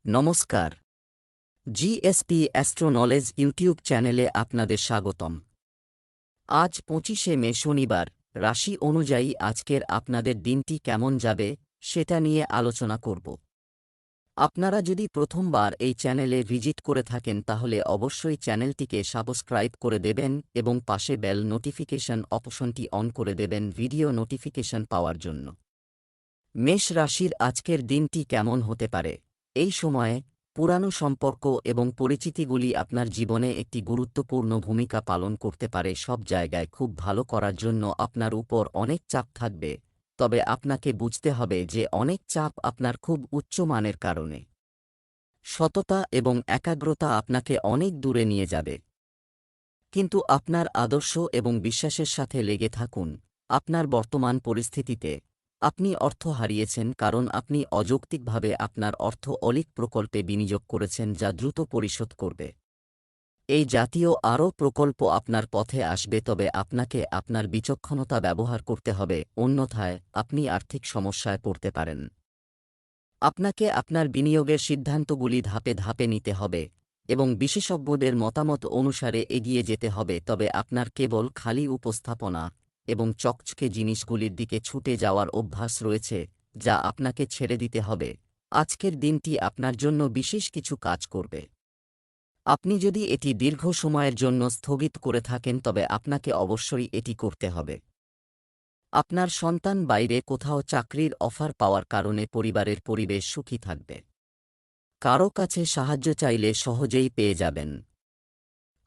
নমস্কার। GSP astro knowledge YouTube চ্যানেলে আপনাদের স্বাগতম। আজ 25শে মে শনিবার, রাশি অনুযায়ী আজকের আপনাদের দিনটি কেমন যাবে সেটা নিয়ে আলোচনা করব। আপনারা যদি প্রথমবার এই চ্যানেলে ভিজিট করে থাকেন তাহলে অবশ্যই চ্যানেলটিকে সাবস্ক্রাইব করে দেবেন এবং পাশে বেল নোটিফিকেশন অপশনটি অন করে দেবেন ভিডিও নোটিফিকেশন পাওয়ার জন্য। মেষ রাশির আজকের দিনটি কেমন হতে পারে? এই সময়ে পুরানো সম্পর্ক এবং পরিচিতিগুলি আপনার জীবনে একটি গুরুত্বপূর্ণ ভূমিকা পালন করতে পারে। সব জায়গায় খুব ভালো করার জন্য আপনার উপর অনেক চাপ থাকবে, তবে আপনাকে বুঝতে হবে যে অনেক চাপ আপনার খুব উচ্চমানের কারণে। সততা এবং একাগ্রতা আপনাকে অনেক দূরে নিয়ে যাবে। কিন্তু আপনার আদর্শ এবং বিশ্বাসের সাথে লেগে থাকুন। আপনার বর্তমান পরিস্থিতিতে আপনি অর্থ হারিয়েছেন কারণ আপনি অযৌক্তিকভাবে আপনার অর্থ অলিক প্রকল্পে বিনিয়োগ করেছেন যা দ্রুত পরিশোধ করবে। এই জাতীয় আরও প্রকল্প আপনার পথে আসবে, তবে আপনাকে আপনার বিচক্ষণতা ব্যবহার করতে হবে, অন্যথায় আপনি আর্থিক সমস্যায় পড়তে পারেন। আপনাকে আপনার বিনিয়োগের সিদ্ধান্তগুলি ধাপে ধাপে নিতে হবে এবং বিশেষজ্ঞদের মতামত অনুসারে এগিয়ে যেতে হবে, তবে আপনার কেবল খালি উপস্থাপনা এবং চকচকে জিনিসগুলির দিকে ছুটে যাওয়ার অভ্যাস রয়েছে, যা আপনাকে ছেড়ে দিতে হবে। আজকের দিনটি আপনার জন্য বিশেষ কিছু কাজ করবে। আপনি যদি এটি দীর্ঘ সময়ের জন্য স্থগিত করে থাকেন তবে আপনাকে অবশ্যই এটি করতে হবে। আপনার সন্তান বাইরে কোথাও চাকরির অফার পাওয়ার কারণে পরিবারের পরিবেশ সুখী থাকবে। কারও কাছে সাহায্য চাইলে সহজেই পেয়ে যাবেন।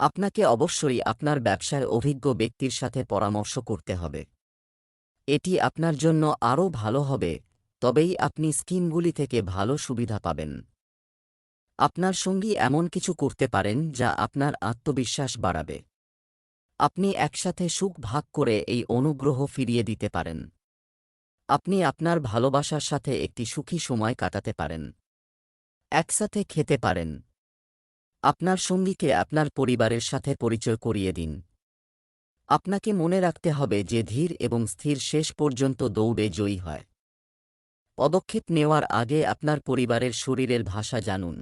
আপনাকে অবশ্যই আপনার ব্যবসায় অভিজ্ঞ ব্যক্তির সাথে পরামর্শ করতে হবে। এটি আপনার জন্য আরও ভালো হবে, তবেই আপনি স্কিমগুলি থেকে ভালো সুবিধা পাবেন। আপনার সঙ্গী এমন কিছু করতে পারেন যা আপনার আত্মবিশ্বাস বাড়াবে। আপনি একসাথে সুখ ভাগ করে এই অনুগ্রহ ফিরিয়ে দিতে পারেন। আপনি আপনার ভালোবাসার সাথে একটি সুখী সময় কাটাতে পারেন। একসাথে খেতে পারেন। আপনার সঙ্গীকে আপনার পরিবারের সাথে পরিচয় করিয়ে দিন। আপনাকে মনে রাখতে হবে যে ধীর এবং স্থির শেষ পর্যন্ত দৌড়ে জয়ী হয়। পদক্ষেপ নেওয়ার আগে আপনার পরিবারের শরীরের ভাষা জানুন।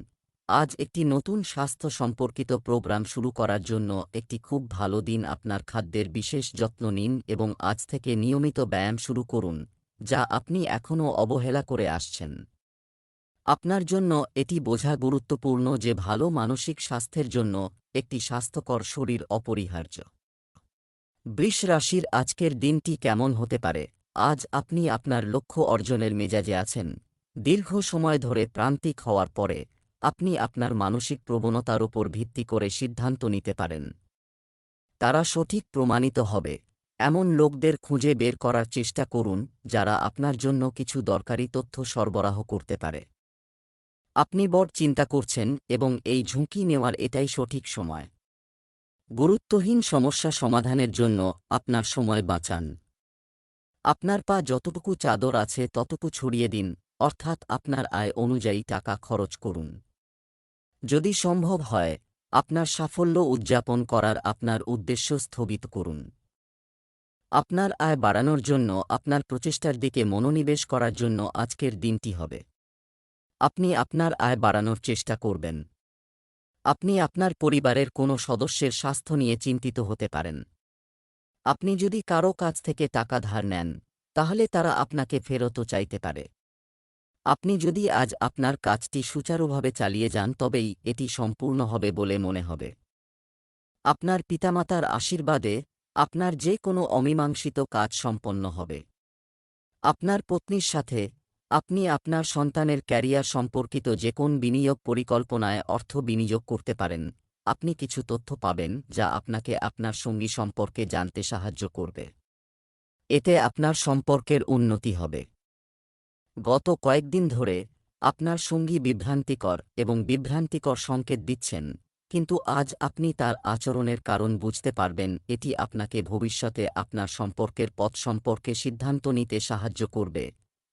আজ একটি নতুন স্বাস্থ্য সম্পর্কিত প্রোগ্রাম শুরু করার জন্য একটি খুব ভালো দিন। আপনার খাদ্যের বিশেষ যত্ন নিন এবং আজ থেকে নিয়মিত ব্যায়াম শুরু করুন, যা আপনি এখনও অবহেলা করে আসছেন। আপনার জন্য এটি বোঝা গুরুত্বপূর্ণ যে ভালো মানসিক স্বাস্থ্যের জন্য একটি স্বাস্থ্যকর শরীর অপরিহার্য। বৃষ রাশির আজকের দিনটি কেমন হতে পারে? আজ আপনি আপনার লক্ষ্য অর্জনের মেজাজে আছেন। দীর্ঘ সময় ধরে প্রান্তিক হওয়ার পরে আপনি আপনার মানসিক প্রবণতার উপর ভিত্তি করে সিদ্ধান্ত নিতে পারেন। তারা সঠিক প্রমাণিত হবে এমন লোকদের খুঁজে বের করার চেষ্টা করুন যারা আপনার জন্য কিছু দরকারি তথ্য সরবরাহ করতে পারে। আপনি বড় চিন্তা করছেন এবং এই ঝুঁকি নেওয়ার এটাই সঠিক সময়। গুরুত্বহীন সমস্যা সমাধানের জন্য আপনার সময় বাঁচান। আপনার পা যতটুকু চাদর আছে ততটুকু ছড়িয়ে দিন, অর্থাৎ আপনার আয় অনুযায়ী টাকা খরচ করুন। যদি সম্ভব হয়, আপনার সাফল্য উদযাপন করার আপনার উদ্দেশ্য স্থগিত করুন। আপনার আয় বাড়ানোর জন্য আপনার প্রচেষ্টার দিকে মনোনিবেশ করার জন্য আজকের দিনটি হবে। আপনি আপনার আয় বাড়ানোর চেষ্টা করবেন। আপনি আপনার পরিবারের কোনো সদস্যের স্বাস্থ্য নিয়ে চিন্তিত হতে পারেন। আপনি যদি কারও কাছ থেকে টাকা ধার নেন, তাহলে তারা আপনাকে ফেরতও চাইতে পারে। আপনি যদি আজ আপনার কাজটি সুচারুভাবে চালিয়ে যান তবেই এটি সম্পূর্ণ হবে বলে মনে হবে। আপনার পিতামাতার আশীর্বাদে আপনার যে কোনো অমীমাংসিত কাজ সম্পন্ন হবে। আপনার পত্নীর সাথে আপনি আপনার সন্তানের ক্যারিয়ার সম্পর্কিত যে কোন বিনিয়োগ পরিকল্পনায় অর্থ বিনিয়োগ করতে পারেন। আপনি কিছু তথ্য পাবেন যা আপনাকে আপনার সঙ্গী সম্পর্কে জানতে সাহায্য করবে। এতে আপনার সম্পর্কের উন্নতি হবে। গত কয়েকদিন ধরে আপনার সঙ্গী বিভ্রান্তিকর এবং বিভ্রান্তিকর সংকেত দিচ্ছেন, কিন্তু আজ আপনি তার আচরণের কারণ বুঝতে পারবেন। এটি আপনাকে ভবিষ্যতে আপনার সম্পর্কের পথ সম্পর্কে সিদ্ধান্ত নিতে সাহায্য করবে।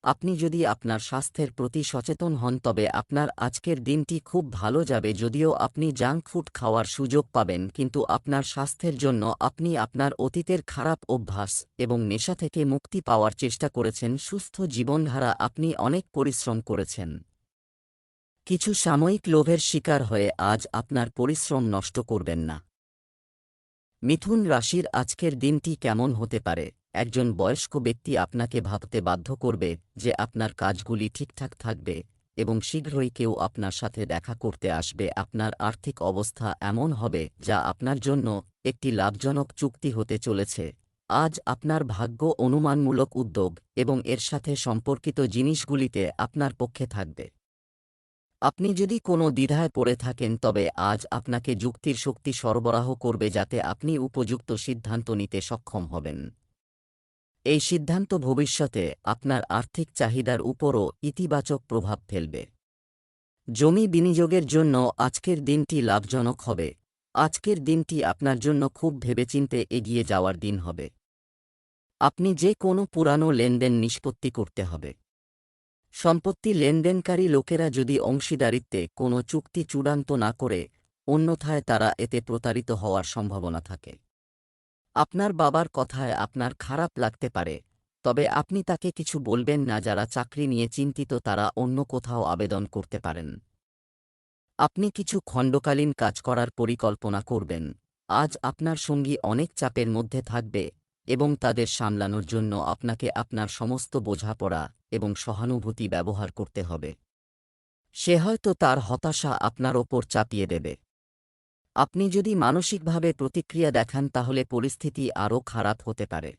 আপনি যদি আপনার স্বাস্থ্যের প্রতি সচেতন হন তবে আপনার আজকের দিনটি খুব ভালো যাবে। যদিও আপনি জাঙ্ক ফুড খাওয়ার সুযোগ পাবেন, কিন্তু আপনার স্বাস্থ্যের জন্য আপনি আপনার অতীতের খারাপ অভ্যাস এবং নেশা থেকে মুক্তি পাওয়ার চেষ্টা করেছেন। সুস্থ জীবনধারা আপনি অনেক পরিশ্রম করেছেন, কিছু সাময়িক লোভের শিকার হয়ে আজ আপনার পরিশ্রম নষ্ট করবেন না। মিথুন রাশির আজকের দিনটি কেমন হতে পারে? একজন বয়স্ক ব্যক্তি আপনাকে ভাবতে বাধ্য করবে যে আপনার কাজগুলি ঠিকঠাক থাকবে এবং শীঘ্রই কেউ আপনার সাথে দেখা করতে আসবে। আপনার আর্থিক অবস্থা এমন হবে যা আপনার জন্য একটি লাভজনক চুক্তি হতে চলেছে। আজ আপনার ভাগ্য অনুমানমূলক উদ্যোগ এবং এর সাথে সম্পর্কিত জিনিসগুলিতে আপনার পক্ষে থাকবে। আপনি যদি কোনো দ্বিধায় পড়ে থাকেন তবে আজ আপনাকে যুক্তির শক্তি সরবরাহ করবে যাতে আপনি উপযুক্ত সিদ্ধান্ত নিতে সক্ষম হবেন। এই সিদ্ধান্ত ভবিষ্যতে আপনার আর্থিক চাহিদার উপরও ইতিবাচক প্রভাব ফেলবে। জমি বিনিয়োগের জন্য আজকের দিনটি লাভজনক হবে। আজকের দিনটি আপনার জন্য খুব ভেবেচিন্তে এগিয়ে যাওয়ার দিন হবে। আপনি যে কোনো পুরানো লেনদেন নিষ্পত্তি করতে হবে। সম্পত্তি লেনদেনকারী লোকেরা যদি অংশীদারিত্বে কোনো চুক্তি চূড়ান্ত না করে, অন্যথায় তারা এতে প্রতারিত হওয়ার সম্ভাবনা থাকে। আপনার বাবার কথায় আপনার খারাপ লাগতে পারে, তবে আপনি তাকে কিছু বলবেন না। যারা চাকরি নিয়ে চিন্তিত তারা অন্য কোথাও আবেদন করতে পারেন। আপনি কিছু খণ্ডকালীন কাজ করার পরিকল্পনা করবেন। আজ আপনার সঙ্গী অনেক চাপের মধ্যে থাকবে এবং তাদের সামলানোর জন্য আপনাকে আপনার সমস্ত বোঝাপড়া এবং সহানুভূতি ব্যবহার করতে হবে। সে হয়তো তার হতাশা আপনার ওপর চাপিয়ে দেবে। আপনি যদি মানসিকভাবে প্রতিক্রিয়া দেখান তাহলে পরিস্থিতি আরও খারাপ হতে পারে।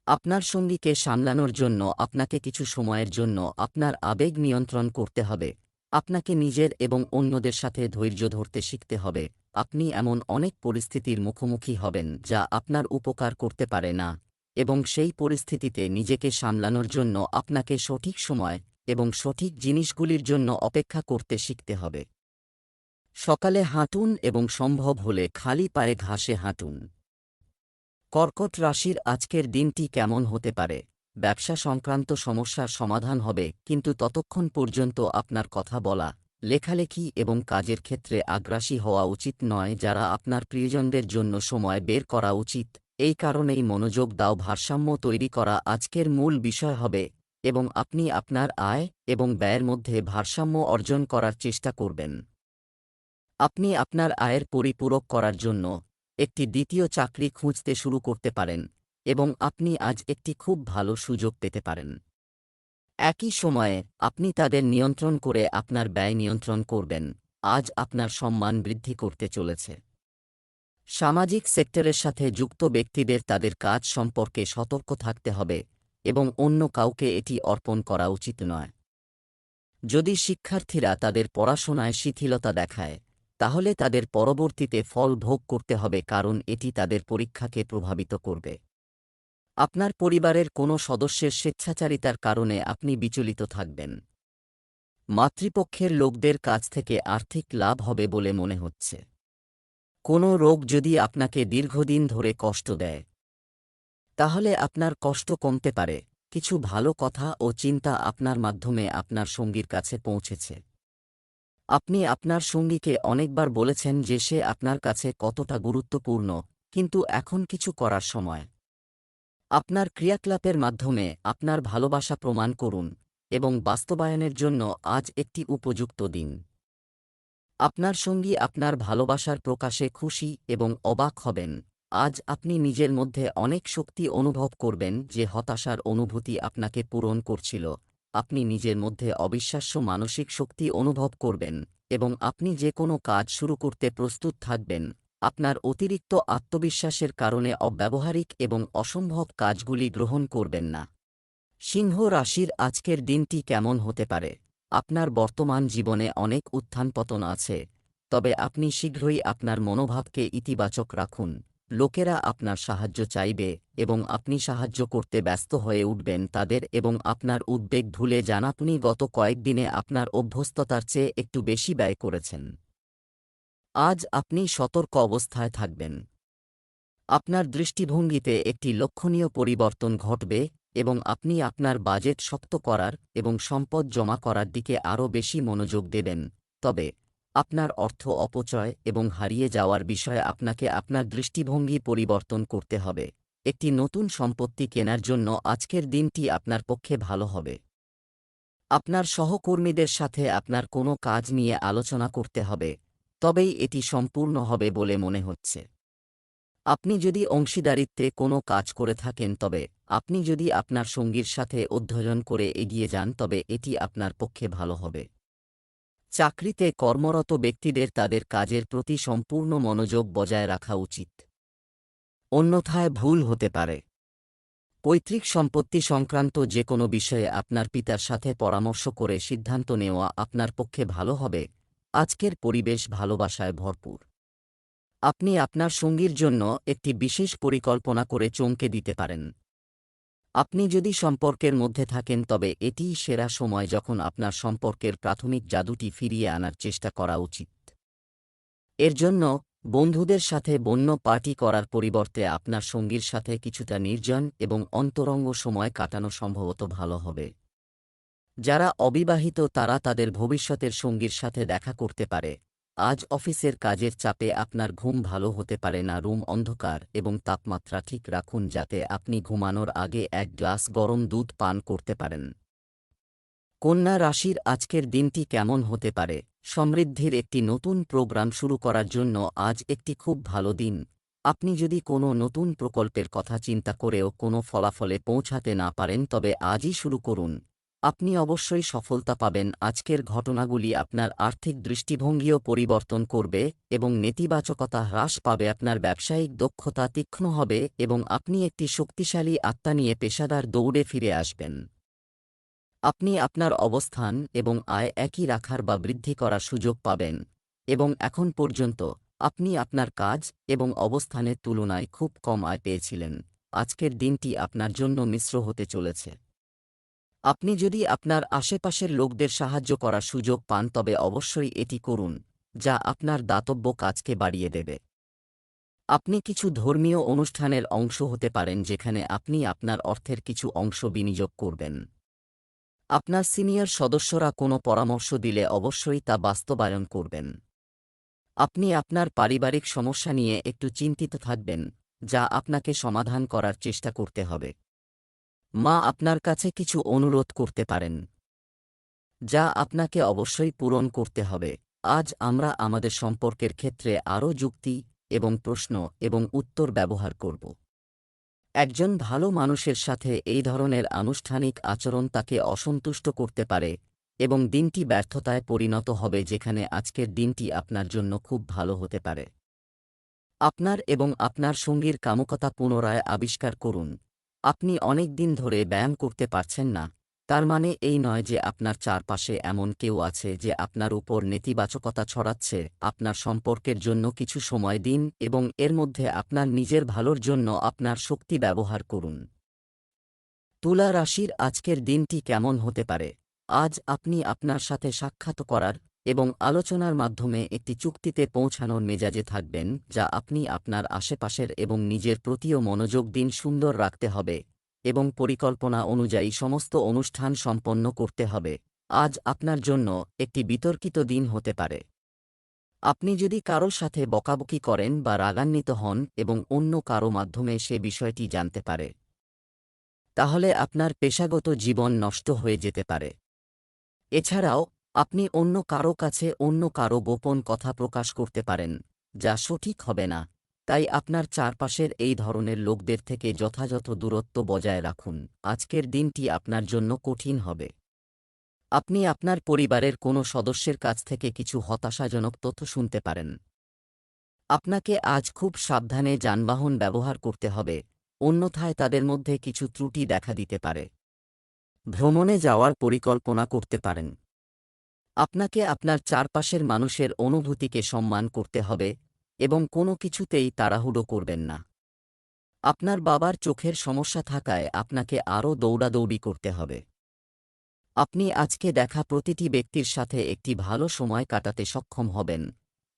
আপনার সঙ্গীকে সামলানোর জন্য আপনাকে কিছু সময়ের জন্য আপনার আবেগ নিয়ন্ত্রণ করতে হবে। আপনাকে নিজের এবং অন্যদের সাথে ধৈর্য ধরতে শিখতে হবে। আপনি এমন অনেক পরিস্থিতির মুখোমুখি হবেন যা আপনার উপকার করতে পারে না, এবং সেই পরিস্থিতিতে নিজেকে সামলানোর জন্য আপনাকে সঠিক সময় এবং সঠিক জিনিসগুলির জন্য অপেক্ষা করতে শিখতে হবে। সকালে হাঁটুন এবং সম্ভব হলে খালি পায়ে ঘাসে হাঁটুন। কর্কট রাশির আজকের দিনটি কেমন হতে পারে? ব্যবসা সংক্রান্ত সমস্যার সমাধান হবে, কিন্তু ততক্ষণ পর্যন্ত আপনার কথা বলা, লেখালেখি এবং কাজের ক্ষেত্রে আগ্রাসী হওয়া উচিত নয়। যারা আপনার প্রিয়জনদের জন্য সময় বের করা উচিত। এই কারণেই মনোযোগ দাও। ভারসাম্য তৈরি করা আজকের মূল বিষয় হবে এবং আপনি আপনার আয় এবং ব্যয়ের মধ্যে ভারসাম্য অর্জন করার চেষ্টা করবেন। আপনি আপনার আয়ের পরিপূরক করার জন্য একটি দ্বিতীয় চাকরি খুঁজতে শুরু করতে পারেন এবং আপনি আজ একটি খুব ভালো সুযোগ পেতে পারেন। একই সময়ে আপনি তাদের নিয়ন্ত্রণ করে আপনার ব্যয় নিয়ন্ত্রণ করবেন। আজ আপনার সম্মান বৃদ্ধি করতে চলেছে। সামাজিক সেক্টরের সাথে যুক্ত ব্যক্তিদের তাদের কাজ সম্পর্কে সতর্ক থাকতে হবে এবং অন্য কাউকে এটি অর্পণ করা উচিত নয়। যদি শিক্ষার্থীরা তাদের পড়াশোনায় শিথিলতা দেখায়, তাহলে তাদের পরবর্তীতে ফল ভোগ করতে হবে, কারণ এটি তাদের পরীক্ষাকে প্রভাবিত করবে। আপনার পরিবারের কোনো সদস্যের স্বেচ্ছাচারিতার কারণে আপনি বিচলিত থাকবেন। মাতৃপক্ষের লোকদের কাছ থেকে আর্থিক লাভ হবে বলে মনে হচ্ছে। কোনো রোগ যদি আপনাকে দীর্ঘদিন ধরে কষ্ট দেয়, তাহলে আপনার কষ্ট কমতে পারে। কিছু ভালো কথা ও চিন্তা আপনার মাধ্যমে আপনার সঙ্গীর কাছে পৌঁছেছে। আপনি আপনার সঙ্গীকে অনেকবার বলেছেন যে সে আপনার কাছে কতটা গুরুত্বপূর্ণ, কিন্তু এখন কিছু করার সময়। আপনার ক্রিয়াকলাপের মাধ্যমে আপনার ভালোবাসা প্রমাণ করুন এবং বাস্তবায়নের জন্য আজ একটি উপযুক্ত দিন। আপনার সঙ্গী আপনার ভালোবাসার প্রকাশে খুশি এবং অবাক হবেন। আজ আপনি নিজের মধ্যে অনেক শক্তি অনুভব করবেন যে হতাশার অনুভূতি আপনাকে পূরণ করছিল। আপনি নিজের মধ্যে অবিশ্বাস্য মানসিক শক্তি অনুভব করবেন এবং আপনি যে কোনো কাজ শুরু করতে প্রস্তুত থাকবেন। আপনার অতিরিক্ত আত্মবিশ্বাসের কারণে অব্যবহারিক এবং অসম্ভব কাজগুলি গ্রহণ করবেন না। সিংহ রাশির আজকের দিনটি কেমন হতে পারে? আপনার বর্তমান জীবনে অনেক উত্থান-পতন আছে, তবে আপনি শীঘ্রই আপনার মনোভাবকে ইতিবাচক রাখুন। লোকেরা আপনার সাহায্য চাইবে এবং আপনি সাহায্য করতে ব্যস্ত হয়ে উঠবেন তাদের, এবং আপনার উদ্বেগ ভুলে যান আপনি গত কয়েকদিনে আপনার অভ্যস্ততার চেয়ে একটু বেশি ব্যয় করেছেন। আজ আপনি সতর্ক অবস্থায় থাকবেন। আপনার দৃষ্টিভঙ্গিতে একটি লক্ষণীয় পরিবর্তন ঘটবে এবং আপনি আপনার বাজেট শক্ত করার এবং সম্পদ জমা করার দিকে আরও বেশি মনোযোগ দেবেন। তবে আপনার অর্থ অপচয় এবং হারিয়ে যাওয়ার বিষয়ে আপনাকে আপনার দৃষ্টিভঙ্গি পরিবর্তন করতে হবে। একটি নতুন সম্পত্তি কেনার জন্য আজকের দিনটি আপনার পক্ষে ভালো হবে। আপনার সহকর্মীদের সাথে আপনার কোনো কাজ নিয়ে আলোচনা করতে হবে, তবেই এটি সম্পূর্ণ হবে বলে মনে হচ্ছে। আপনি যদি অংশীদারিত্বে কোনো কাজ করে থাকেন, তবে আপনি যদি আপনার সঙ্গীর সাথে অধ্যয়ন করে এগিয়ে যান, তবে এটি আপনার পক্ষে ভালো হবে। চাকরিতে কর্মরত ব্যক্তিদের তাদের কাজের প্রতি সম্পূর্ণ মনোযোগ বজায় রাখা উচিত, অন্যথায় ভুল হতে পারে। পৈতৃক সম্পত্তি সংক্রান্ত যে কোনো বিষয়ে আপনার পিতার সাথে পরামর্শ করে সিদ্ধান্ত নেওয়া আপনার পক্ষে ভালো হবে। আজকের পরিবেশ ভালোবাসায় ভরপুর। আপনি আপনার সঙ্গীর জন্য একটি বিশেষ পরিকল্পনা করে চমকে দিতে পারেন। আপনি যদি সম্পর্কের মধ্যে থাকেন, তবে এটিই সেরা সময় যখন আপনার সম্পর্কের প্রাথমিক জাদুটি ফিরিয়ে আনার চেষ্টা করা উচিত। এর জন্য বন্ধুদের সাথে বন্য পার্টি করার পরিবর্তে আপনার সঙ্গীর সাথে কিছুটা নির্জন এবং অন্তরঙ্গ সময় কাটানো সম্ভবত ভালো হবে। যারা অবিবাহিত তারা তাদের ভবিষ্যতের সঙ্গীর সাথে দেখা করতে পারে। আজ অফিসের কাজের চাপে আপনার ঘুম ভালো হতে পারে না। রুম অন্ধকার এবং তাপমাত্রা ঠিক রাখুন যাতে আপনি ঘুমানোর আগে এক গ্লাস গরম দুধ পান করতে পারেন। কন্যা রাশির আজকের দিনটি কেমন হতে পারে? সমৃদ্ধির একটি নতুন প্রোগ্রাম শুরু করার জন্য আজ একটি খুব ভালো দিন। আপনি যদি কোনো নতুন প্রকল্পের কথা চিন্তা করেও কোনো ফলাফলে পৌঁছাতে না পারেন, তবে আজই শুরু করুন। আপনি অবশ্যই সফলতা পাবেন। আজকের ঘটনাগুলি আপনার আর্থিক দৃষ্টিভঙ্গিও পরিবর্তন করবে এবং নেতিবাচকতা হ্রাস পাবে। আপনার ব্যবসায়িক দক্ষতা তীক্ষ্ণ হবে এবং আপনি একটি শক্তিশালী আত্মা নিয়ে পেশাদার দৌড়ে ফিরে আসবেন। আপনি আপনার অবস্থান এবং আয় একই রাখার বা বৃদ্ধি করার সুযোগ পাবেন এবং এখন পর্যন্ত আপনি আপনার কাজ এবং অবস্থানের তুলনায় খুব কম আয় পেয়েছিলেন। আজকের দিনটি আপনার জন্য মিশ্র হতে চলেছে। আপনি যদি আপনার আশেপাশের লোকদের সাহায্য করার সুযোগ পান, তবে অবশ্যই এটি করুন, যা আপনার দাতব্য কাজকে বাড়িয়ে দেবে। আপনি কিছু ধর্মীয় অনুষ্ঠানের অংশ হতে পারেন যেখানে আপনি আপনার অর্থের কিছু অংশ বিনিয়োগ করবেন। আপনার সিনিয়র সদস্যরা কোনো পরামর্শ দিলে অবশ্যই তা বাস্তবায়ন করবেন। আপনি আপনার পারিবারিক সমস্যা নিয়ে একটু চিন্তিত থাকবেন, যা আপনাকে সমাধান করার চেষ্টা করতে হবে। মা আপনার কাছে কিছু অনুরোধ করতে পারেন, যা আপনাকে অবশ্যই পূরণ করতে হবে। আজ আমরা আমাদের সম্পর্কের ক্ষেত্রে আরও যুক্তি এবং প্রশ্ন এবং উত্তর ব্যবহার করব। একজন ভালো মানুষের সাথে এই ধরনের আনুষ্ঠানিক আচরণ তাকে অসন্তুষ্ট করতে পারে এবং দিনটি ব্যর্থতায় পরিণত হবে, যেখানে আজকের দিনটি আপনার জন্য খুব ভালো হতে পারে। আপনার এবং আপনার সঙ্গীর কামুকতা পুনরায় আবিষ্কার করুন। আপনি অনেক দিন ধরে ব্যায়াম করতে পারছেন না, তার মানে এই নয় যে আপনার চারপাশে এমন কেউ আছে যে আপনার উপর নেতিবাচকতা ছড়াচ্ছে। আপনার সম্পর্কের জন্য কিছু সময় দিন এবং এর মধ্যে আপনার নিজের ভালোর জন্য আপনার শক্তি ব্যবহার করুন। তুলা রাশির আজকের দিনটি কেমন হতে পারে? আজ আপনি আপনার সাথে সাক্ষাৎ করার এবং আলোচনার মাধ্যমে একটি চুক্তিতে পৌঁছানোর মেজাজে থাকবেন, যা আপনি আপনার আশেপাশের এবং নিজের প্রতিও মনোযোগ দিন। সুন্দর রাখতে হবে এবং পরিকল্পনা অনুযায়ী সমস্ত অনুষ্ঠান সম্পন্ন করতে হবে। আজ আপনার জন্য একটি বিতর্কিত দিন হতে পারে। আপনি যদি কারো সাথে বকাবকি করেন বা রাগান্বিত হন এবং অন্য কারো মাধ্যমে সে বিষয়টি জানতে পারে, তাহলে আপনার পেশাগত জীবন নষ্ট হয়ে যেতে পারে। এছাড়াও আপনি অন্য কারো কাছে অন্য কারো গোপন কথা প্রকাশ করতে পারেন, যা সঠিক হবে না। তাই আপনার চারপাশের এই ধরনের লোকদের থেকে যথাযথ দূরত্ব বজায় রাখুন। আজকের দিনটি আপনার জন্য কঠিন হবে। আপনি আপনার পরিবারের কোনো সদস্যের কাছ থেকে কিছু হতাশাজনক তথ্য শুনতে পারেন। আপনাকে আজ খুব সাবধানে যানবাহন ব্যবহার করতে হবে, অন্যথায় তাদের মধ্যে কিছু ত্রুটি দেখা দিতে পারে। ভ্রমণে যাওয়ার পরিকল্পনা করতে পারেন। আপনাকে আপনার চারপাশের মানুষের অনুভূতিকে সম্মান করতে হবে এবং কোনো কিছুতেই তাড়াহুড়ো করবেন না। আপনার বাবার চোখের সমস্যা থাকায় আপনাকে আরও দৌড়াদৌড়ি করতে হবে। আপনি আজকে দেখা প্রতিটি ব্যক্তির সাথে একটি ভালো সময় কাটাতে সক্ষম হবেন,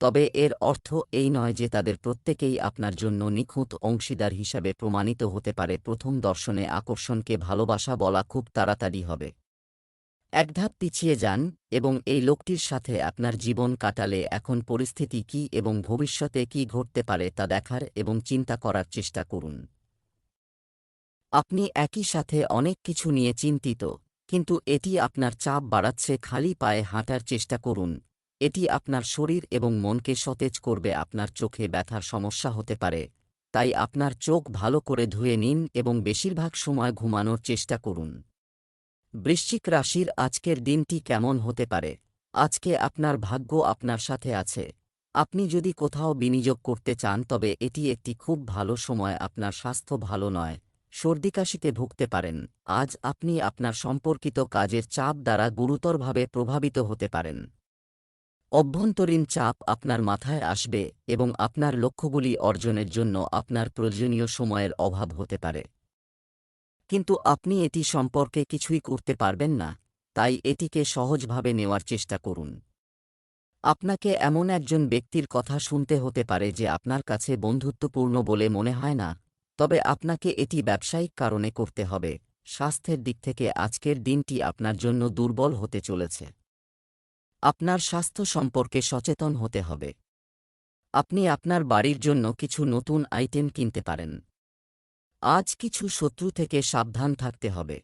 তবে এর অর্থ এই নয় যে তাদের প্রত্যেকেই আপনার জন্য নিখুঁত অংশীদার হিসাবে প্রমাণিত হতে পারে। প্রথম দর্শনে আকর্ষণকে ভালোবাসা বলা খুব তাড়াতাড়ি হবে। এক ধাপ পিছিয়ে যান এবং এই লোকটির সাথে আপনার জীবন কাটালে এখন পরিস্থিতি কী এবং ভবিষ্যতে কী ঘটতে পারে তা দেখার এবং চিন্তা করার চেষ্টা করুন। আপনি একই সাথে অনেক কিছু নিয়ে চিন্তিত, কিন্তু এটি আপনার চাপ বাড়াচ্ছে। খালি পায়ে হাঁটার চেষ্টা করুন। এটি আপনার শরীর এবং মনকে সতেজ করবে। আপনার চোখে ব্যথার সমস্যা হতে পারে, তাই আপনার চোখ ভালো করে ধুয়ে নিন এবং বেশিরভাগ সময় ঘুমানোর চেষ্টা করুন। বৃশ্চিক রাশির আজকের দিনটি কেমন হতে পারে? আজকে আপনার ভাগ্য আপনার সাথে আছে। আপনি যদি কোথাও বিনিয়োগ করতে চান তবে এটি একটি খুব ভালো সময়। আপনার স্বাস্থ্য ভালো নয়, সর্দিকাশিতে ভুগতে পারেন। আজ আপনি আপনার সম্পর্কিত কাজের চাপ দ্বারা গুরুতরভাবে প্রভাবিত হতে পারেন। অভ্যন্তরীণ চাপ আপনার মাথায় আসবে এবং আপনার লক্ষ্যগুলি অর্জনের জন্য আপনার প্রয়োজনীয় সময়ের অভাব হতে পারে। কিন্তু আপনি এটি সম্পর্কে কিছুই করতে পারবেন না, তাই এটিকে সহজভাবে নেওয়ার চেষ্টা করুন। আপনাকে এমন একজন ব্যক্তির কথা শুনতে হতে পারে যে আপনার কাছে বন্ধুত্বপূর্ণ বলে মনে হয় না, তবে আপনাকে এটি ব্যবসায়িক কারণে করতে হবে। স্বাস্থ্যের দিক থেকে আজকের দিনটি আপনার জন্য দুর্বল হতে চলেছে। আপনার স্বাস্থ্য সম্পর্কে সচেতন হতে হবে। আপনি আপনার বাড়ির জন্য কিছু নতুন আইটেম কিনতে পারেন। আজ কিছু শত্রু থেকে সাবধান থাকতে হবে।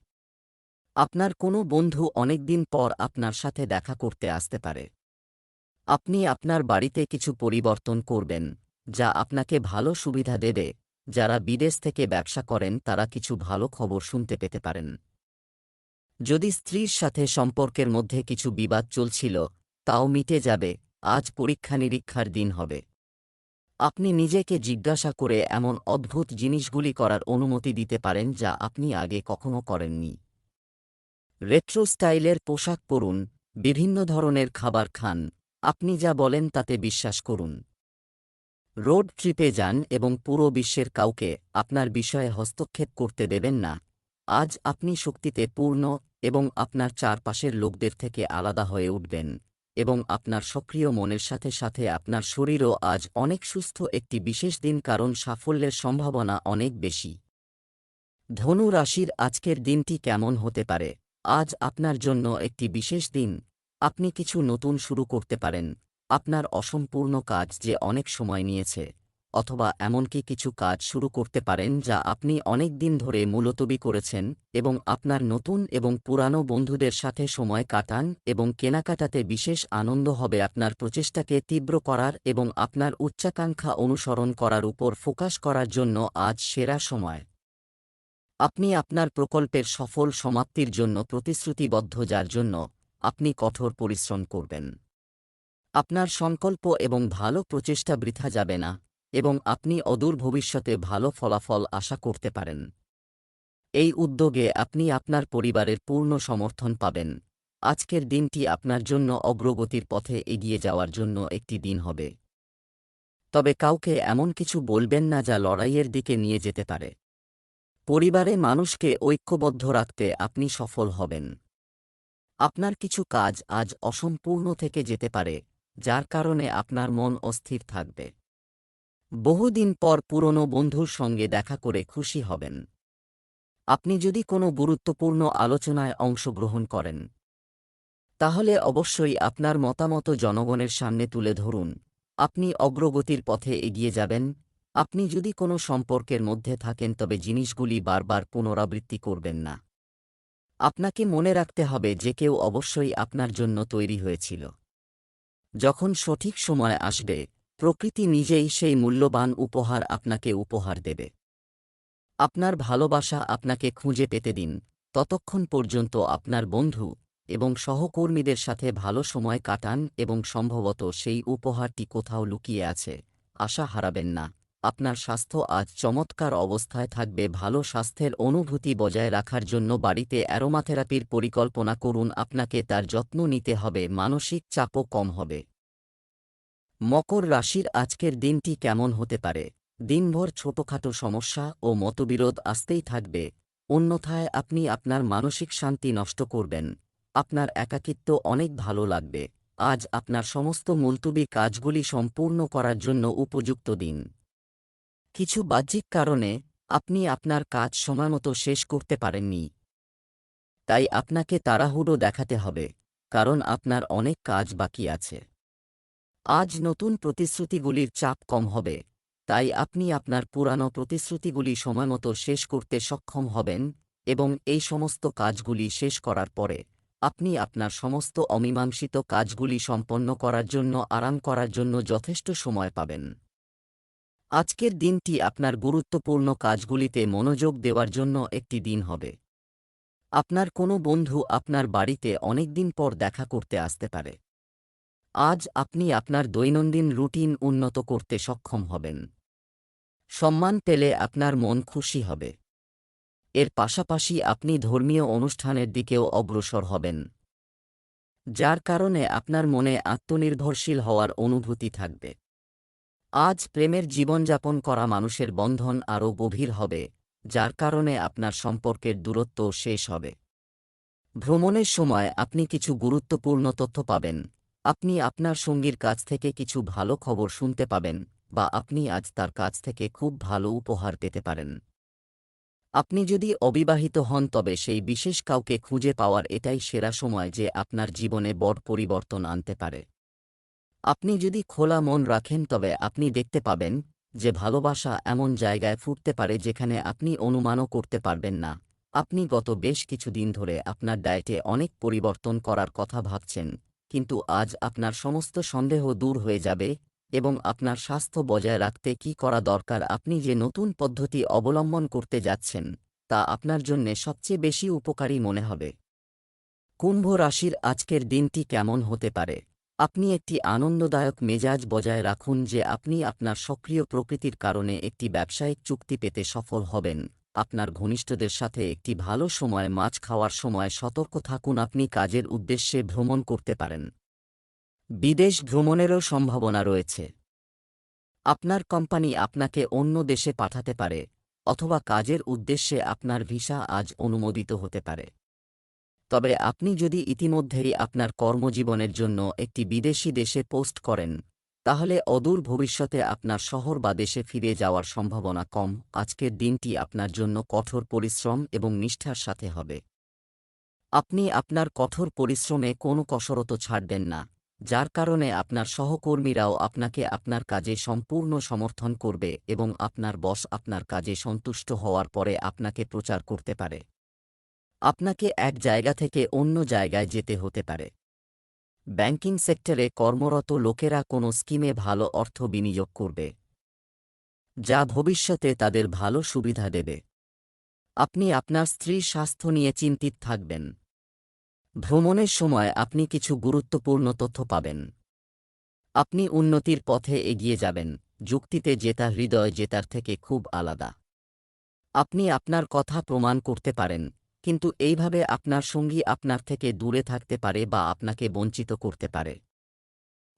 আপনার কোনো বন্ধু অনেকদিন পর আপনার সাথে দেখা করতে আসতে পারে। আপনি আপনার বাড়িতে কিছু পরিবর্তন করবেন, যা আপনাকে ভালো সুবিধা দেবে। যারা বিদেশ থেকে ব্যবসা করেন তারা কিছু ভালো খবর শুনতে পেতে পারেন। যদি স্ত্রীর সাথে সম্পর্কের মধ্যে কিছু বিবাদ চলছিল, তাও মিটে যাবে। আজ পরীক্ষা নিরীক্ষার দিন হবে। আপনি নিজেকে জিজ্ঞাসা করে এমন অদ্ভুত জিনিসগুলি করার অনুমতি দিতে পারেন যা আপনি আগে কখনো করেননি। রেট্রো স্টাইলের পোশাক পরুন, বিভিন্ন ধরনের খাবার খান। আপনি যা বলেন তাতে বিশ্বাস করুন। রোড ট্রিপে যান এবং পুরো বিশ্বের কাউকে আপনার বিষয়ে হস্তক্ষেপ করতে দেবেন না। আজ আপনি শক্তিতে পূর্ণ এবং আপনার চারপাশের লোকদের থেকে আলাদা হয়ে উঠবেন এবং আপনার সক্রিয় মনের সাথে সাথে আপনার শরীরও আজ অনেক সুস্থ। একটি বিশেষ দিন, কারণ সাফল্যের সম্ভাবনা অনেক বেশি। ধনু রাশির আজকের দিনটি কেমন হতে পারে? আজ আপনার জন্য একটি বিশেষ দিন। আপনি কিছু নতুন শুরু করতে পারেন। আপনার অসম্পূর্ণ কাজ যে অনেক সময় নিয়েছে, অথবা এমনকি কিছু কাজ শুরু করতে পারেন যা আপনি অনেক দিন ধরে মুলতবি করেছেন, এবং আপনার নতুন এবং পুরানো বন্ধুদের সাথে সময় কাটান এবং কেনাকাটাতে বিশেষ আনন্দ হবে। আপনার প্রচেষ্টাকে তীব্র করার এবং আপনার উচ্চাকাঙ্ক্ষা অনুসরণ করার উপর ফোকাস করার জন্য আজ সেরা সময়। আপনি আপনার প্রকল্পের সফল সমাপ্তির জন্য প্রতিশ্রুতিবদ্ধ, যার জন্য আপনি কঠোর পরিশ্রম করবেন। আপনার সংকল্প এবং ভালো প্রচেষ্টা বৃথা যাবে না, এবং আপনি অদূর ভবিষ্যতে ভালো ফলাফল আশা করতে পারেন। এই উদ্যোগে আপনি আপনার পরিবারের পূর্ণ সমর্থন পাবেন। আজকের দিনটি আপনার জন্য অগ্রগতির পথে এগিয়ে যাওয়ার জন্য একটি দিন হবে। তবে কাউকে এমন কিছু বলবেন না যা লড়াইয়ের দিকে নিয়ে যেতে পারে। পরিবারে মানুষকে ঐক্যবদ্ধ রাখতে আপনি সফল হবেন। আপনার কিছু কাজ আজ অসম্পূর্ণ থেকে যেতে পারে, যার কারণে আপনার মন অস্থির থাকবে। বহুদিন পর পুরনো বন্ধুর সঙ্গে দেখা করে খুশি হবেন। আপনি যদি কোনো গুরুত্বপূর্ণ আলোচনায় অংশগ্রহণ করেন, তাহলে অবশ্যই আপনার মতামত জনগণের সামনে তুলে ধরুন। আপনি অগ্রগতির পথে এগিয়ে যাবেন। আপনি যদি কোনো সম্পর্কের মধ্যে থাকেন তবে জিনিসগুলি বারবার পুনরাবৃত্তি করবেন না। আপনাকে মনে রাখতে হবে যে কেউ অবশ্যই আপনার জন্য তৈরি হয়েছিল। যখন সঠিক সময় আসবে, প্রকৃতি নিজেই সেই মূল্যবান উপহার আপনাকে উপহার দেবে। আপনার ভালোবাসা আপনাকে খুঁজে পেতে দিন। ততক্ষণ পর্যন্ত আপনার বন্ধু এবং সহকর্মীদের সাথে ভালো সময় কাটান এবং সম্ভবত সেই উপহারটি কোথাও লুকিয়ে আছে। আশা হারাবেন না। আপনার স্বাস্থ্য আজ চমৎকার অবস্থায় থাকবে। ভালো স্বাস্থ্যের অনুভূতি বজায় রাখার জন্য বাড়িতে অ্যারোমাথেরাপির পরিকল্পনা করুন। আপনাকে তার যত্ন নিতে হবে, মানসিক চাপও কম হবে। মকর রাশির আজকের দিনটি কেমন হতে পারে? দিনভর ছোটখাটো সমস্যা ও মতবিরোধ আসতেই থাকবে, অন্যথায় আপনি আপনার মানসিক শান্তি নষ্ট করবেন। আপনার একাকিত্ব অনেক ভালো লাগবে। আজ আপনার সমস্ত মুলতুবি কাজগুলি সম্পূর্ণ করার জন্য উপযুক্ত দিন। কিছু বাহ্যিক কারণে আপনি আপনার কাজ সময়মতো শেষ করতে পারেননি, তাই আপনাকে তাড়াহুড়ো দেখাতে হবে, কারণ আপনার অনেক কাজ বাকি আছে। আজ নতুন প্রতিশ্রুতিগুলির চাপ কম হবে, তাই আপনি আপনার পুরানো প্রতিশ্রুতিগুলি সময়মতো শেষ করতে সক্ষম হবেন এবং এই সমস্ত কাজগুলি শেষ করার পরে আপনি আপনার সমস্ত অমীমাংসিত কাজগুলি সম্পন্ন করার জন্য আরাম করার জন্য যথেষ্ট সময় পাবেন। আজকের দিনটি আপনার গুরুত্বপূর্ণ কাজগুলিতে মনোযোগ দেওয়ার জন্য একটি দিন হবে। আপনার কোনো বন্ধু আপনার বাড়িতে অনেকদিন পর দেখা করতে আসতে পারে। আজ আপনি আপনার দৈনন্দিন রুটিন উন্নত করতে সক্ষম হবেন। সম্মান পেলে আপনার মন খুশি হবে। এর পাশাপাশি আপনি ধর্মীয় অনুষ্ঠানের দিকেও অগ্রসর হবেন, যার কারণে আপনার মনে আত্মনির্ভরশীল হওয়ার অনুভূতি থাকবে। আজ প্রেমের জীবনযাপন করা মানুষের বন্ধন আরও গভীর হবে, যার কারণে আপনার সম্পর্কের দূরত্ব শেষ হবে। ভ্রমণের সময় আপনি কিছু গুরুত্বপূর্ণ তথ্য পাবেন, আপনি আপনার সঙ্গীর কাছ থেকে কিছু ভালো খবর শুনতে পাবেন, বা আপনি আজ তার কাছ থেকে খুব ভালো উপহার পেতে পারেন। আপনি যদি অবিবাহিত হন তবে সেই বিশেষ কাউকে খুঁজে পাওয়ার এটাই সেরা সময় যে আপনার জীবনে বড় পরিবর্তন আনতে পারে। আপনি যদি খোলা মন রাখেন তবে আপনি দেখতে পাবেন যে ভালোবাসা এমন জায়গায় ফুটতে পারে যেখানে আপনি অনুমানও করতে পারবেন না। আপনি গত বেশ কিছুদিন ধরে আপনার ডায়েটে অনেক পরিবর্তন করার কথা ভাবছেন, কিন্তু আজ আপনার সমস্ত সন্দেহ দূর হয়ে যাবে এবং আপনার স্বাস্থ্য বজায় রাখতে কী করা দরকার, আপনি যে নতুন পদ্ধতি অবলম্বন করতে যাচ্ছেন তা আপনার জন্যে সবচেয়ে বেশি উপকারী মনে হবে। কুম্ভ রাশির আজকের দিনটি কেমন হতে পারে? আপনি একটি আনন্দদায়ক মেজাজ বজায় রাখুন যে আপনি আপনার সক্রিয় প্রকৃতির কারণে একটি ব্যবসায়িক চুক্তি পেতে সফল হবেন। আপনার ঘনিষ্ঠদের সাথে একটি ভালো সময় মাছ খাওয়ার সময় সতর্ক থাকুন। আপনি কাজের উদ্দেশ্যে ভ্রমণ করতে পারেন। বিদেশ ভ্রমণেরও সম্ভাবনা রয়েছে। আপনার কোম্পানি আপনাকে অন্য দেশে পাঠাতে পারে, অথবা কাজের উদ্দেশ্যে আপনার ভিসা আজ অনুমোদিত হতে পারে। তবে আপনি যদি ইতিমধ্যেই আপনার কর্মজীবনের জন্য একটি বিদেশি দেশে পোস্ট করেন, তাহলে অদূর ভবিষ্যতে আপনার শহর বা দেশে ফিরে যাওয়ার সম্ভাবনা কম। আজকের দিনটি আপনার জন্য কঠোর পরিশ্রম এবং নিষ্ঠার সাথে হবে। আপনি আপনার কঠোর পরিশ্রমে কোনো কসরত ছাড়বেন না, যার কারণে আপনার সহকর্মীরাও আপনাকে আপনার কাজে সম্পূর্ণ সমর্থন করবে এবং আপনার বস আপনার কাজে সন্তুষ্ট হওয়ার পরে আপনাকে প্রচার করতে পারে। আপনাকে এক জায়গা থেকে অন্য জায়গায় যেতে হতে পারে। ব্যাংকিং সেক্টরে কর্মরত লোকেরা কোনো স্কিমে ভালো অর্থ বিনিয়োগ করবে, যা ভবিষ্যতে তাদের ভালো সুবিধা দেবে। আপনি আপনার স্ত্রীর স্বাস্থ্য নিয়ে চিন্তিত থাকবেন। ভ্রমণের সময় আপনি কিছু গুরুত্বপূর্ণ তথ্য পাবেন। আপনি উন্নতির পথে এগিয়ে যাবেন, যুক্তিতে জেতা হৃদয় জেতার থেকে খুব আলাদা। আপনি আপনার কথা প্রমাণ করতে পারেন, কিন্তু এইভাবে আপনার সঙ্গী আপনার থেকে দূরে থাকতে পারে বা আপনাকে বঞ্চিত করতে পারে।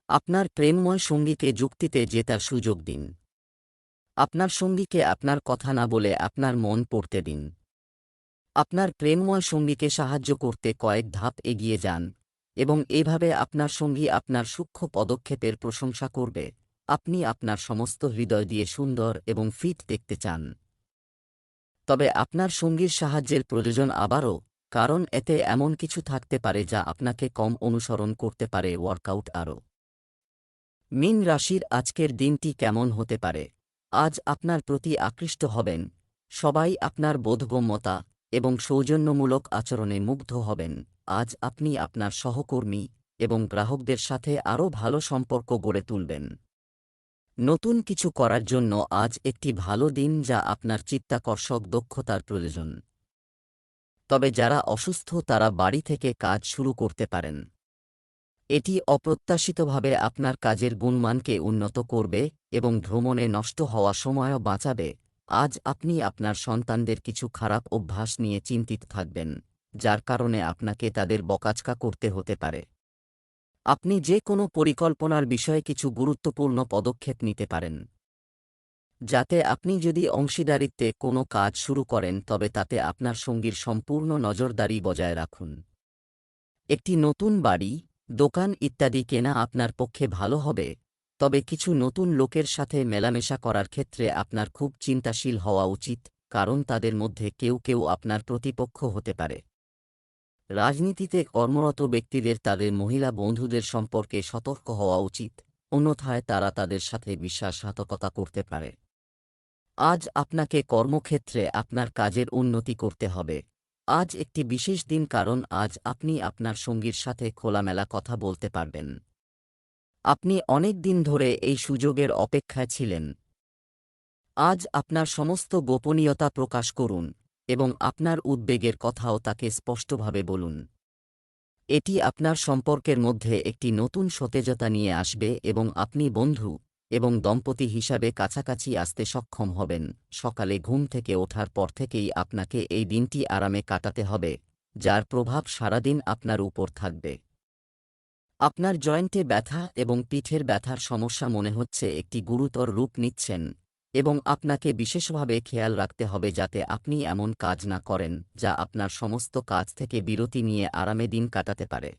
আপনার প্রেমময় সঙ্গীকে যুক্তিতে জেতার সুযোগ দিন। আপনার সঙ্গীকে আপনার কথা না বলে আপনার মন পড়তে দিন। আপনার প্রেমময় সঙ্গীকে সাহায্য করতে কয়েক ধাপ এগিয়ে যান, এবং এভাবে আপনার সঙ্গী আপনার সূক্ষ্ম পদক্ষেপের প্রশংসা করবে। আপনি আপনার সমস্ত হৃদয় দিয়ে সুন্দর এবং ফিট দেখতে চান। তবে আপনার সঙ্গীর সাহায্যের প্রয়োজন আবারও, কারণ এতে এমন কিছু থাকতে পারে যা আপনাকে কম অনুসরণ করতে পারে ওয়ার্কআউট আরও। মীন রাশির আজকের দিনটি কেমন হতে পারে? আজ আপনার প্রতি আকৃষ্ট হবেন, সবাই আপনার বোধগম্যতা এবং সৌজন্যমূলক আচরণে মুগ্ধ হবেন। আজ আপনি আপনার সহকর্মী এবং গ্রাহকদের সাথে আরও ভালো সম্পর্ক গড়ে তুলবেন। নতুন কিছু করার জন্য আজ একটি ভালো দিন যা আপনার চিত্তাকর্ষক দক্ষতার প্রয়োজন। তবে যারা অসুস্থ তারা বাড়ি থেকে কাজ শুরু করতে পারেন। এটি অপ্রত্যাশিতভাবে আপনার কাজের গুণমানকে উন্নত করবে এবং ভ্রমণে নষ্ট হওয়া সময়ও বাঁচাবে। আজ আপনি আপনার সন্তানদের কিছু খারাপ অভ্যাস নিয়ে চিন্তিত থাকবেন, যার কারণে আপনাকে তাদের বকাঝকা করতে হতে পারে। আপনি যে কোনো পরিকল্পনার বিষয়ে কিছু গুরুত্বপূর্ণ পদক্ষেপ নিতে পারেন, যাতে আপনি যদি অংশীদারিত্বে কোনো কাজ শুরু করেন তবে তাতে আপনার সঙ্গীর সম্পূর্ণ নজরদারি বজায় রাখুন। একটি নতুন বাড়ি, দোকান ইত্যাদি কেনা আপনার পক্ষে ভালো হবে, তবে কিছু নতুন লোকের সাথে মেলামেশা করার ক্ষেত্রে আপনার খুব চিন্তাশীল হওয়া উচিত, কারণ তাদের মধ্যে কেউ কেউ আপনার প্রতিপক্ষ হতে পারে। রাজনীতিতে কর্মরত ব্যক্তিদের তাদের মহিলা বন্ধুদের সম্পর্কে সতর্ক হওয়া উচিত, অন্যথায় তারা তাদের সাথে বিশ্বাসঘাতকতা করতে পারে। আজ আপনাকে কর্মক্ষেত্রে আপনার কাজের উন্নতি করতে হবে, আজ একটি বিশেষ দিন, কারণ আজ আপনি আপনার সঙ্গীর সাথে খোলামেলা কথা বলতে পারবেন। আপনি অনেক দিন ধরে এই সুযোগের অপেক্ষায় ছিলেন। আজ আপনার সমস্ত গোপনীয়তা প্রকাশ করুন এবং আপনার উদ্বেগের কথাও তাকে স্পষ্টভাবে বলুন। এটি আপনার সম্পর্কের মধ্যে একটি নতুন সতেজতা নিয়ে আসবে এবং আপনি বন্ধু এবং দম্পতি হিসাবে কাছাকাছি আসতে সক্ষম হবেন। সকালে ঘুম থেকে ওঠার পর থেকেই আপনাকে এই দিনটি আরামে কাটাতে হবে, যার প্রভাব সারাদিন আপনার উপর থাকবে। আপনার জয়েন্টে ব্যথা এবং পিঠের ব্যথার সমস্যা মনে হচ্ছে একটি গুরুতর রূপ নিচ্ছেন, এবং আপনাকে বিশেষভাবে খেয়াল রাখতে হবে যাতে আপনি এমন কাজ না করেন যা আপনার সমস্ত কাজ থেকে বিরতি নিয়ে আরামে দিন কাটাতে পারে।